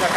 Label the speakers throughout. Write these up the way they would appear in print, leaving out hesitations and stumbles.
Speaker 1: هو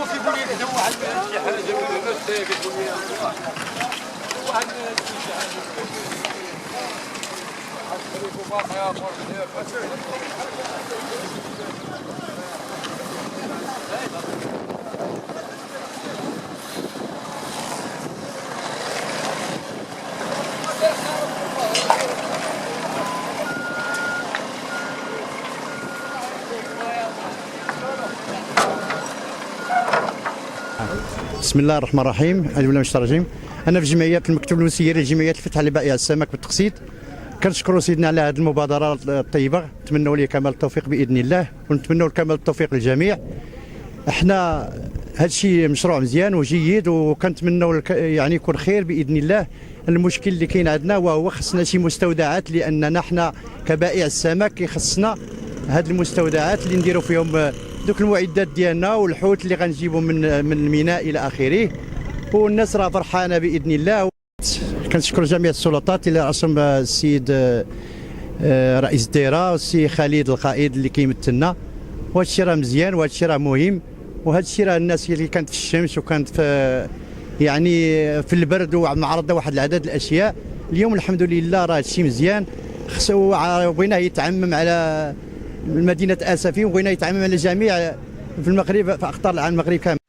Speaker 1: كيقول لي كذا واحد شي حاجه ولا الناس كتقول لي واحد شي حاجه
Speaker 2: بسم الله الرحمن الرحيم. اعوذ بالله من الشيطان الرجيم. انا في جمعيه المكتب المسيري لجمعيه الفتح لبائع السمك بالتقسيط. كنشكروا سيدنا على هذه المبادره الطيبه، نتمنوا ليه كمال التوفيق باذن الله، ونتمنوا كمال التوفيق للجميع. احنا هذا الشيء مشروع مزيان وجيد، وكنتمنوا يعني يكون خير باذن الله. المشكل اللي كاين عندنا وهو خصنا شي مستودعات، لاننا احنا كبائع السمك خصنا هذه المستودعات اللي نديروا فيهم دوك المعدات ديالنا والحوت اللي غنجيبوا من الميناء الى اخره. والناس راه فرحانه باذن الله. كنشكر جميع السلطات اللي راسهم السيد رئيس الدائره والسي خالد القائد اللي كيمثلنا. وهذا الشيء راه مزيان، وهذا الشيء راه مهم، وهذا الشيء راه الناس اللي كانت في الشمس وكانت في يعني في البرد ومعرضه واحد العدد الاشياء. اليوم الحمد لله راه هذا الشيء مزيان. خصو بغيناه يتعمم على مدينه اسفين، وبغينا يتعمم على جميع في المغرب، في اقطار العالم المغرب كامل.